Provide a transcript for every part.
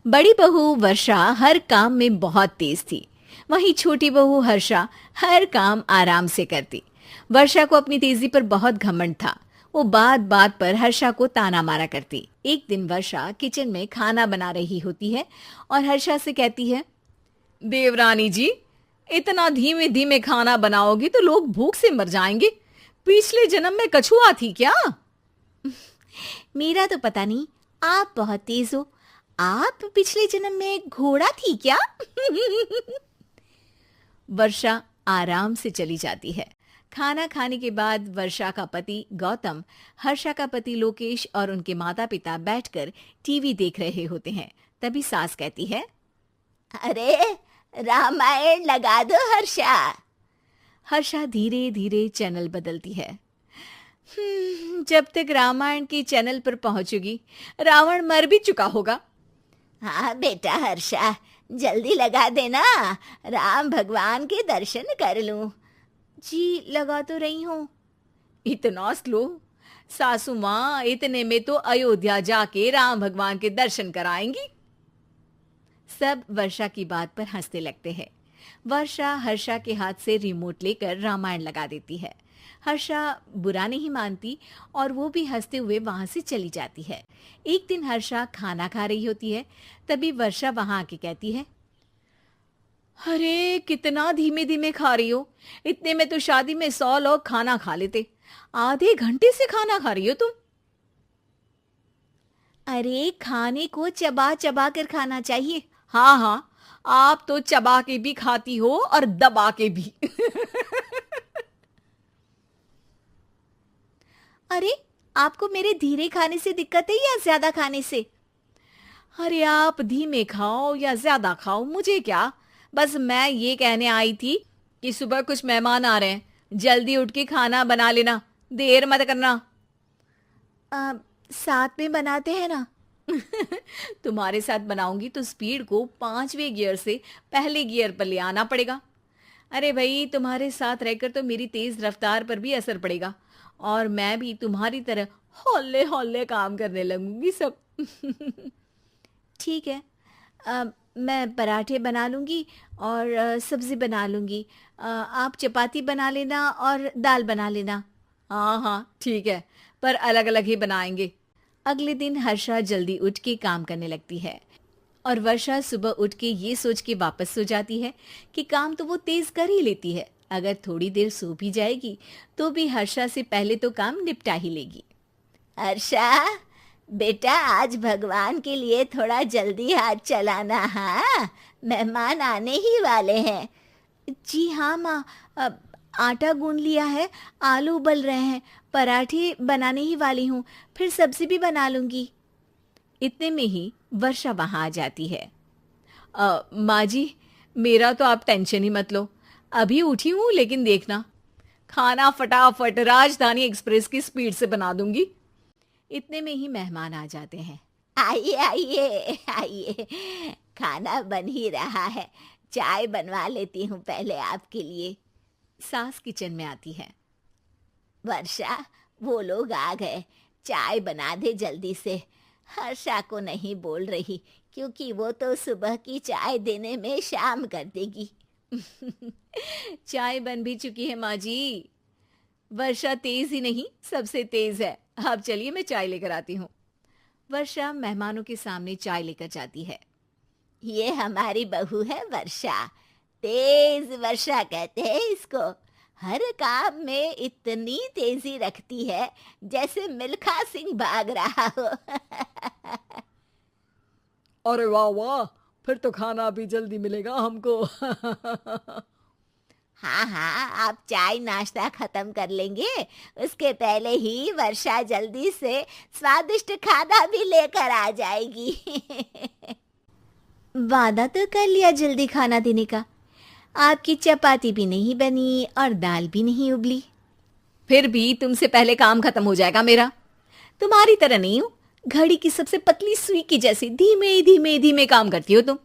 बड़ी बहू वर्षा हर काम में बहुत तेज थी। वहीं छोटी बहू हर्षा हर काम आराम से करती। वर्षा को अपनी तेजी पर बहुत घमंड था। वो बात बात पर हर्षा को ताना मारा करती। एक दिन वर्षा किचन में खाना बना रही होती है और हर्षा से कहती है, देवरानी जी, इतना धीमे धीमे खाना बनाओगी तो लोग भूख से मर जाएंगे। पिछले जन्म में कछुआ थी क्या? मेरा तो पता नहीं, आप बहुत तेज हो। आप पिछले जन्म में घोड़ा थी क्या? वर्षा आराम से चली जाती है। खाना खाने के बाद वर्षा का पति गौतम, हर्षा का पति लोकेश और उनके माता पिता बैठकर टीवी देख रहे होते हैं। तभी सास कहती है, अरे रामायण लगा दो हर्षा। हर्षा धीरे धीरे चैनल बदलती है। जब तक रामायण के चैनल पर पहुंचूगी रावण मर भी चुका होगा। हाँ बेटा हर्षा, जल्दी लगा देना, राम भगवान के दर्शन कर लूं। जी लगा तो रही हूँ। इतना स्लो? सासू माँ इतने में तो अयोध्या जाके राम भगवान के दर्शन कराएंगी। सब वर्षा की बात पर हंसने लगते हैं। वर्षा हर्षा के हाथ से रिमोट लेकर रामायण लगा देती है। हर्षा बुरा नहीं मानती और वो भी हंसते हुए वहां से चली जाती है। एक दिन हर्षा खाना खा रही होती है। तभी वर्षा वहां आके कहती है, अरे कितना धीमे धीमे खा रही हो। इतने में तो शादी में 100 लोग खाना खा लेते। आधे घंटे से खाना खा रही हो तुम। अरे खाने को चबा चबा कर खाना चाहिए। हाँ हाँ, आप तो चबा के भी खाती हो और दबा के भी। अरे आपको मेरे धीरे खाने से दिक्कत है या ज्यादा खाने से? अरे आप धीमे खाओ या ज्यादा खाओ मुझे क्या, बस मैं ये कहने आई थी कि सुबह कुछ मेहमान आ रहे हैं, जल्दी उठ के खाना बना लेना, देर मत करना। साथ में बनाते हैं ना। तुम्हारे साथ बनाऊंगी तो स्पीड को 5वें गियर से पहले गियर पर ले आना पड़ेगा। अरे भाई, तुम्हारे साथ रहकर तो मेरी तेज रफ्तार पर भी असर पड़ेगा और मैं भी तुम्हारी तरह हौले हौले काम करने लगूंगी सब। ठीक है, मैं पराठे बना लूंगी और सब्जी बना लूंगी। आप चपाती बना लेना और दाल बना लेना। हाँ हाँ ठीक है, पर अलग अलग ही बनाएंगे। अगले दिन हर्षा जल्दी उठ के काम करने लगती है और वर्षा सुबह उठ के ये सोच के वापस सो जाती है कि काम तो वो तेज कर ही लेती है। अगर थोड़ी देर सो भी जाएगी तो भी हर्षा से पहले तो काम निपटा ही लेगी। हर्षा बेटा, आज भगवान के लिए थोड़ा जल्दी हाथ चलाना। हाँ, मेहमान आने ही वाले हैं। जी हाँ माँ, आटा गूंद लिया है, आलू उबल रहे हैं, पराठे बनाने ही वाली हूँ, फिर सब्जी भी बना लूंगी। इतने में ही वर्षा वहां आ जाती है। माँ जी, मेरा तो आप टेंशन ही मत लो, अभी उठी हूँ, लेकिन देखना खाना फटाफट राजधानी एक्सप्रेस की स्पीड से बना दूंगी। इतने में ही मेहमान आ जाते हैं। आइए आइए आइए, खाना बन ही रहा है, चाय बनवा लेती हूँ पहले आपके लिए। सास किचन में आती है। वर्षा, वो लोग आ गए, चाय बना दे जल्दी से। हर्षा को नहीं बोल रही क्योंकि वो तो सुबह की चाय देने में शाम कर देगी। चाय बन भी चुकी है माँ जी। वर्षा तेज ही नहीं, सबसे तेज है। आप चलिए, मैं चाय लेकर आती हूँ। वर्षा मेहमानों के सामने चाय लेकर जाती है। ये हमारी बहू है वर्षा, तेज वर्षा कहते हैं इसको। हर काम में इतनी तेजी रखती है जैसे मिल्खा सिंह भाग रहा हो। अरे वाह वाह, फिर तो खाना भी जल्दी मिलेगा हमको। हाँ हाँ, आप चाय नाश्ता खत्म कर लेंगे, उसके पहले ही वर्षा जल्दी से स्वादिष्ट खाना भी लेकर आ जाएगी। वादा तो कर लिया जल्दी खाना देने का। आपकी चपाती भी नहीं बनी और दाल भी नहीं उबली। फिर भी तुमसे पहले काम खत्म हो जाएगा मेरा। तुम्हारी तरह नहीं हूं, घड़ी की सबसे पतली सुई की जैसे धीमे धीमे धीमे काम करती हो तुम।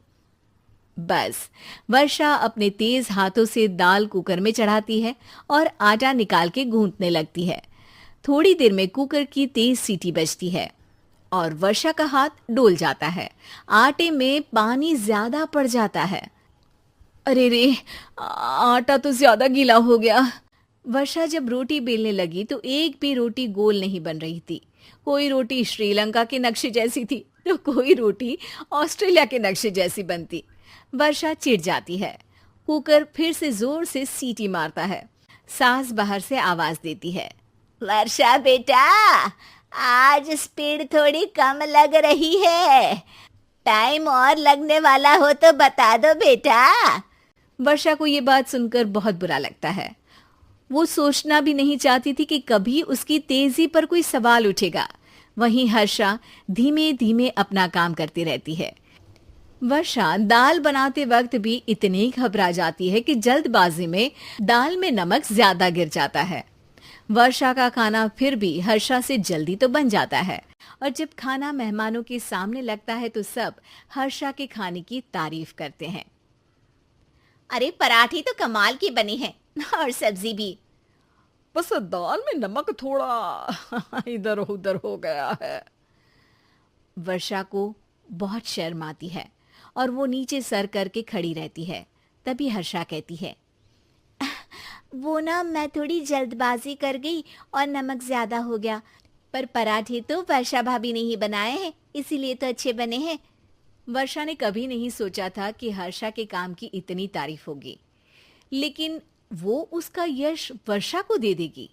बस वर्षा अपने तेज हाथों से दाल कुकर में चढ़ाती है और आटा निकाल के गूंथने लगती है। थोड़ी देर में कुकर की तेज सीटी बजती है और वर्षा का हाथ डोल जाता है। आटे में पानी ज्यादा पड़ जाता है। अरे रे, आटा तो ज्यादा गीला हो गया। वर्षा जब रोटी बेलने लगी तो एक भी रोटी गोल नहीं बन रही थी। कोई रोटी श्रीलंका के नक्शे जैसी थी तो कोई रोटी ऑस्ट्रेलिया के नक्शे जैसी बनती। वर्षा चिढ़ जाती है। कुकर फिर से जोर से सीटी मारता है। सास बाहर से आवाज देती है, वर्षा बेटा, आज स्पीड थोड़ी कम लग रही है। टाइम और लगने वाला हो तो बता दो बेटा। वर्षा को ये बात सुनकर बहुत बुरा लगता है। वो सोचना भी नहीं चाहती थी कि कभी उसकी तेजी पर कोई सवाल उठेगा। वहीं हर्षा धीमे धीमे अपना काम करती रहती है। वर्षा दाल बनाते वक्त भी इतनी घबरा जाती है कि जल्दबाजी में दाल में नमक ज्यादा गिर जाता है। वर्षा का खाना फिर भी हर्षा से जल्दी तो बन जाता है और जब खाना मेहमानों के सामने लगता है तो सब हर्षा के खाने की तारीफ करते हैं। अरे पराठे तो कमाल की बनी है और सब्जी भी। बस दाल में नमक थोड़ा इधर उधर हो गया है। वर्षा को बहुत शर्म आती है और वो नीचे सर करके खड़ी रहती है। तभी हर्षा कहती है, वो ना मैं थोड़ी जल्दबाजी कर गई और नमक ज्यादा हो गया, पर पराठे तो वर्षा भाभी ने ही बनाए हैं, इसीलिए तो अच्छे बने हैं। वर्षा ने कभी नहीं सोचा था कि हर्षा के काम की इतनी तारीफ होगी, लेकिन वो उसका यश वर्षा को दे देगी।